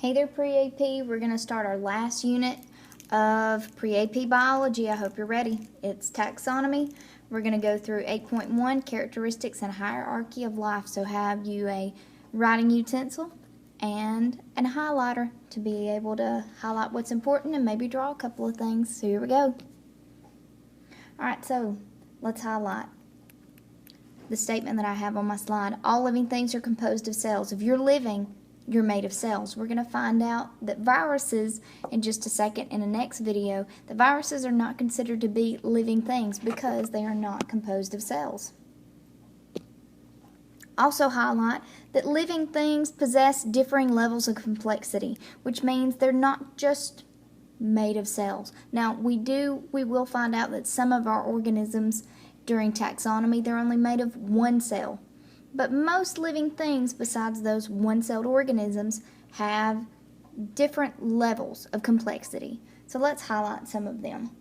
Hey there, Pre-AP. We're going to start our last unit of Pre-AP Biology. I hope you're ready. It's taxonomy. We're going to go through 8.1, characteristics and hierarchy of life. So have you a writing utensil and a highlighter to be able to highlight what's important and maybe draw a couple of things. So here we go. Alright, so let's highlight the statement that I have on my slide. All living things are composed of cells. If you're living, you're made of cells. We're going to find out that viruses, in just a second in the next video, that viruses are not considered to be living things because they are not composed of cells. Also highlight that living things possess differing levels of complexity, which means they're not just made of cells. Now, we will find out that some of our organisms during taxonomy, they're only made of one cell. But most living things besides those one-celled organisms have different levels of complexity. So let's highlight some of them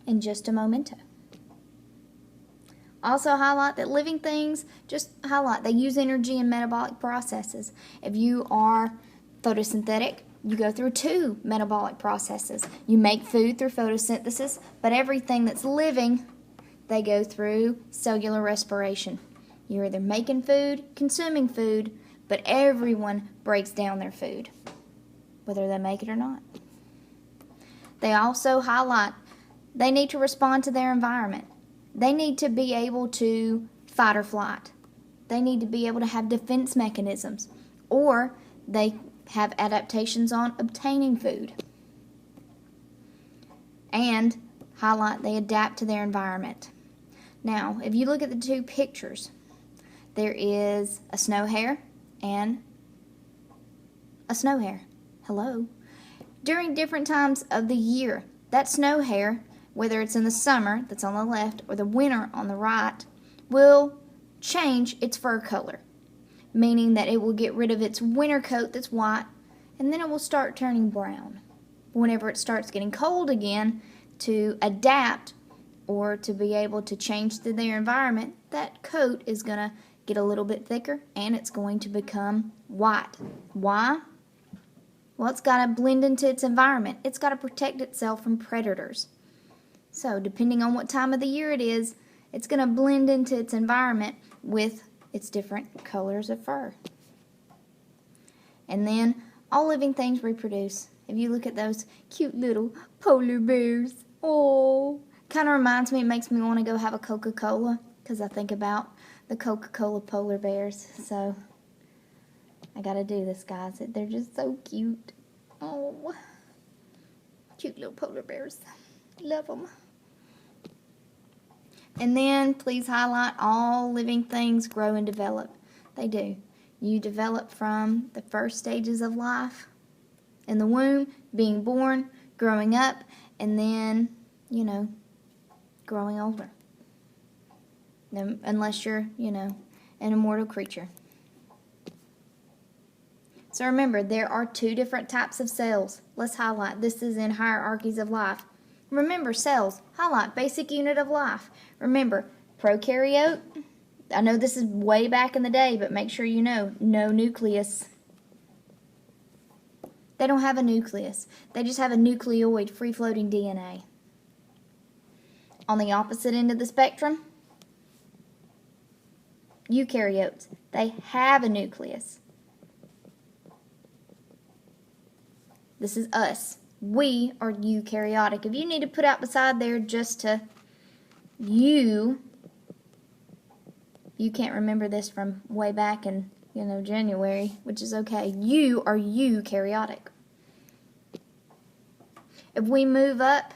in just a momento. Also highlight that living things, they use energy in metabolic processes. If you are photosynthetic, you go through two metabolic processes. You make food through photosynthesis, but everything that's living, they go through cellular respiration. You're either making food, consuming food, but everyone breaks down their food, whether they make it or not. They also highlight they need to respond to their environment. They need to be able to fight or flight. They need to be able to have defense mechanisms, or they have adaptations on obtaining food. And highlight they adapt to their environment. Now, if you look at the two pictures, there is a snow hare and a snow hare. Hello. During different times of the year, that snow hare, whether it's in the summer, that's on the left, or the winter on the right, will change its fur color, meaning that it will get rid of its winter coat that's white, and then it will start turning brown. Whenever it starts getting cold again, to adapt or to be able to change to their environment, that coat is going to get a little bit thicker and it's going to become white. Why? Well, it's got to blend into its environment. It's got to protect itself from predators. So, depending on what time of the year it is, it's going to blend into its environment with its different colors of fur. And then, all living things reproduce. If you look at those cute little polar bears, oh, kind of reminds me, it makes me want to go have a Coca-Cola because I think about the Coca-Cola polar bears. So I got to do this, guys. They're just so cute. Oh, cute little polar bears. Love them. And then please highlight all living things grow and develop. They do. You develop from the first stages of life in the womb, being born, growing up, and then, growing older. Unless you're, an immortal creature. So remember, there are two different types of cells. Let's highlight. This is in hierarchies of life. Remember, cells. Highlight. Basic unit of life. Remember, prokaryote. I know this is way back in the day, but make sure you know, no nucleus. They don't have a nucleus. They just have a nucleoid, free-floating DNA. On the opposite end of the spectrum, eukaryotes. They have a nucleus. This is us. We are eukaryotic. If you need to put out beside there just to you can't remember this from way back in, January, which is okay. You are eukaryotic. If we move up,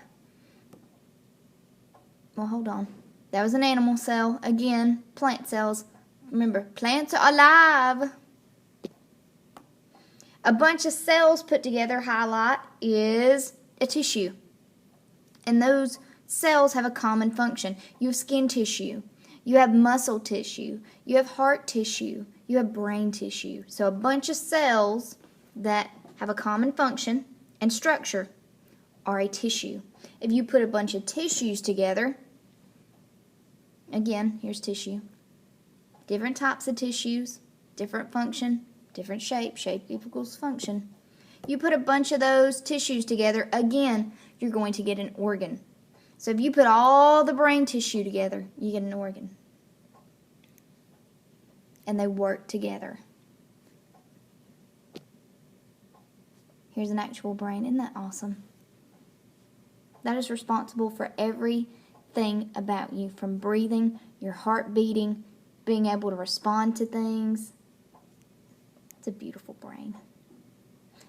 well, hold on. That was an animal cell. Again, plant cells. Remember, plants are alive. A bunch of cells put together, highlight, is a tissue. And those cells have a common function. You have skin tissue. You have muscle tissue. You have heart tissue. You have brain tissue. So a bunch of cells that have a common function and structure are a tissue. If you put a bunch of tissues together, again, here's tissue. Different types of tissues, different function, different shape. Shape equals function. You put a bunch of those tissues together, again, you're going to get an organ. So if you put all the brain tissue together, you get an organ. And they work together. Here's an actual brain. Isn't that awesome? That is responsible for everything about you, from breathing, your heart beating, being able to respond to things. It's a beautiful brain.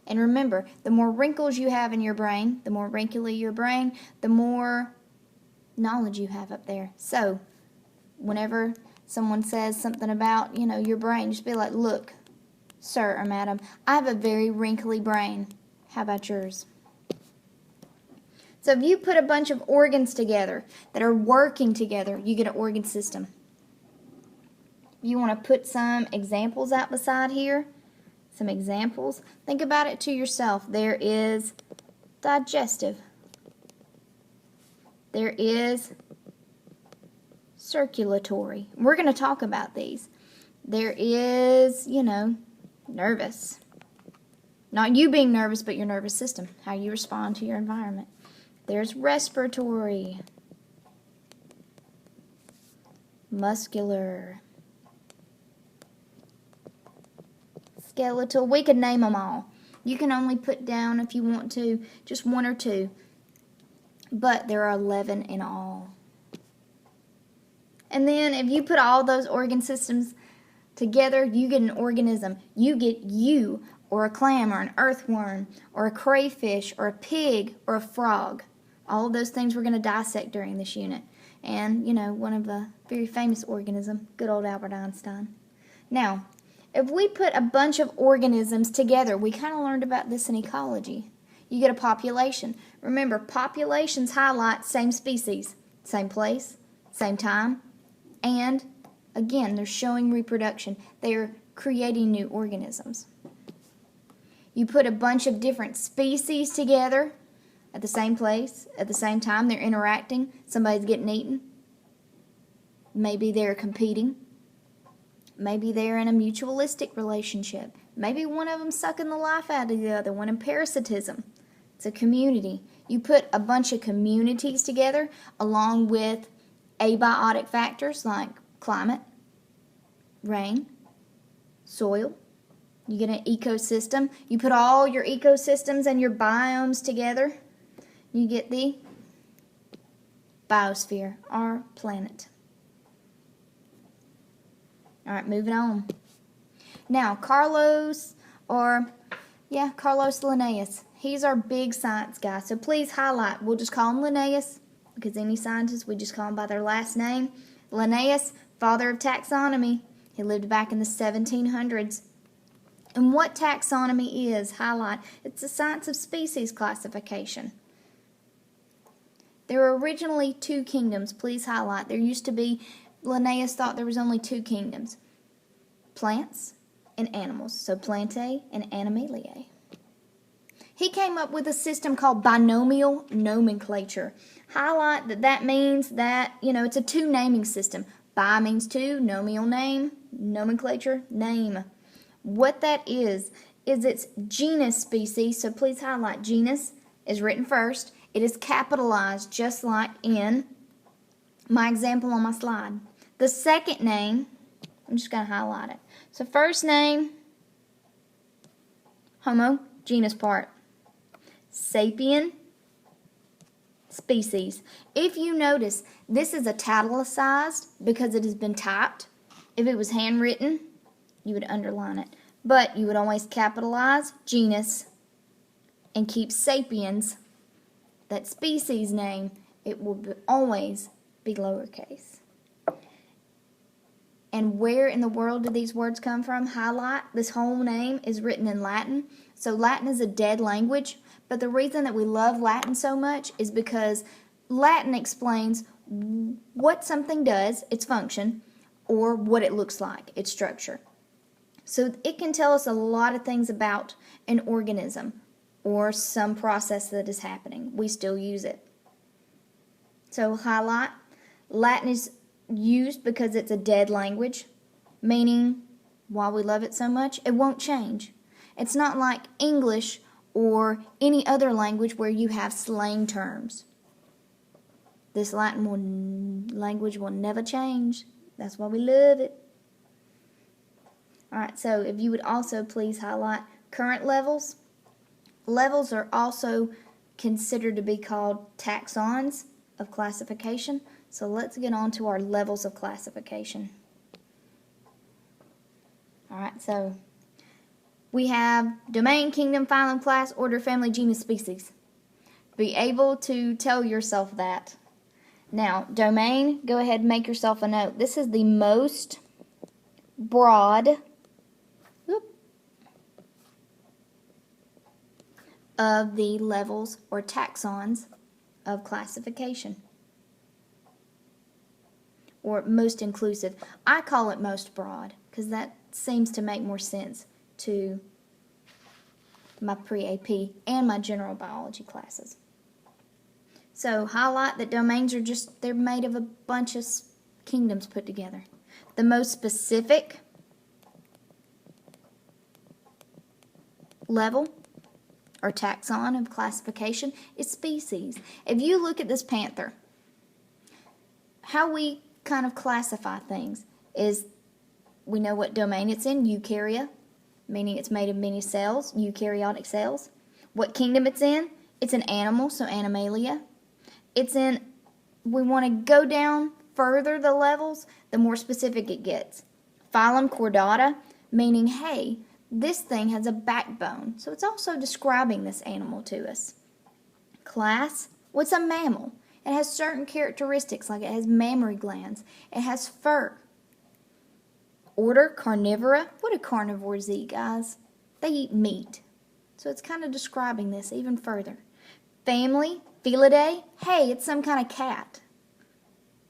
And remember, the more wrinkles you have in your brain, the more wrinkly your brain, the more knowledge you have up there. So, whenever someone says something about, your brain, just be like, look, sir or madam, I have a very wrinkly brain. How about yours? So if you put a bunch of organs together that are working together, you get an organ system. You want to put some examples out beside here. Some examples. Think about it to yourself. There is digestive. There is circulatory. We're going to talk about these. There is, nervous. Not you being nervous, but your nervous system. How you respond to your environment. There's respiratory. Muscular. Skeletal. We could name them all. You can only put down, if you want to, just one or two. But there are 11 in all. And then if you put all those organ systems together, you get an organism. You get you, or a clam, or an earthworm, or a crayfish, or a pig, or a frog. All of those things we're going to dissect during this unit. And, one of the very famous organism, good old Albert Einstein. Now, if we put a bunch of organisms together, we kind of learned about this in ecology. You get a population. Remember, populations highlight same species, same place, same time, and again, they're showing reproduction. They're creating new organisms. You put a bunch of different species together at the same place, at the same time, they're interacting. Somebody's getting eaten. Maybe they're competing. Maybe they're in a mutualistic relationship. Maybe one of them sucking the life out of the other one in parasitism. It's a community. You put a bunch of communities together along with abiotic factors like climate, rain, soil. You get an ecosystem. You put all your ecosystems and your biomes together. You get the biosphere, our planet. All right, moving on. Now, Carlos Linnaeus. He's our big science guy. So please highlight. We'll just call him Linnaeus because any scientist, we just call them by their last name. Linnaeus, father of taxonomy. He lived back in the 1700s. And what taxonomy is, highlight. It's the science of species classification. There were originally 2 kingdoms. Please highlight. There used to be, Linnaeus thought there was only 2 kingdoms. Plants and animals. So plantae and animalia. He came up with a system called binomial nomenclature. Highlight that means that, it's a 2 naming system. Bi means 2, nomial name, nomenclature, name. What that is it's genus species. So please highlight genus is written first. It is capitalized just like in my example on my slide. The second name, I'm just going to highlight it. So first name, Homo, genus part. Sapien, species. If you notice, this is italicized because it has been typed. If it was handwritten, you would underline it. But you would always capitalize genus and keep sapiens, that species name, it will always be lowercase. And where in the world do these words come from? Highlight, this whole name is written in Latin. So Latin is a dead language, but the reason that we love Latin so much is because Latin explains what something does, its function, or what it looks like, its structure. So it can tell us a lot of things about an organism or some process that is happening. We still use it. So highlight, Latin is used because it's a dead language, meaning why we love it so much, it won't change. It's not like English or any other language where you have slang terms. This language will never change. That's why we love it. Alright, so if you would also please highlight current levels. Levels are also considered to be called taxons of classification. So let's get on to our levels of classification. Alright, so we have domain, kingdom, phylum, class, order, family, genus, species. Be able to tell yourself that. Now, domain, go ahead and make yourself a note. This is the most broad of the levels or taxons of classification, or most inclusive. I call it most broad because that seems to make more sense to my pre-AP and my general biology classes. So highlight that domains are they're made of a bunch of kingdoms put together. The most specific level or taxon of classification is species. If you look at this panther, how we kind of classify things is we know what domain it's in, eukarya, meaning it's made of many cells, eukaryotic cells. What kingdom it's in an animal, so Animalia. It's in, we want to go down further the levels, the more specific it gets. Phylum Chordata, meaning, hey, this thing has a backbone. So it's also describing this animal to us. Class, what's a mammal? It has certain characteristics, like it has mammary glands. It has fur. Order, carnivora. What do carnivores eat, guys? They eat meat. So it's kind of describing this even further. Family, Felidae. Hey, it's some kind of cat.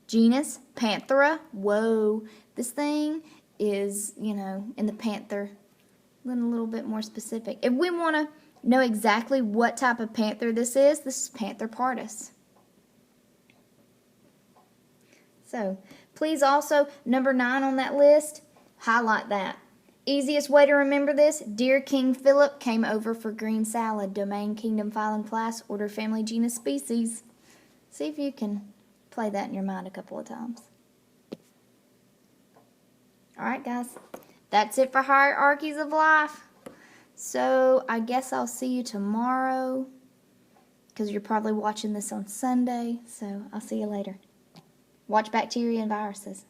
Genus, Panthera. Whoa, this thing is, in the panther, a little bit more specific. If we want to know exactly what type of panther this is Panther pardus. So, please also, number 9 on that list, highlight that. Easiest way to remember this, dear King Philip came over for green salad, domain, kingdom, phylum, class, order, family, genus, species. See if you can play that in your mind a couple of times. Alright guys, that's it for Hierarchies of Life. So I guess I'll see you tomorrow, because you're probably watching this on Sunday, so I'll see you later. Watch bacteria and viruses.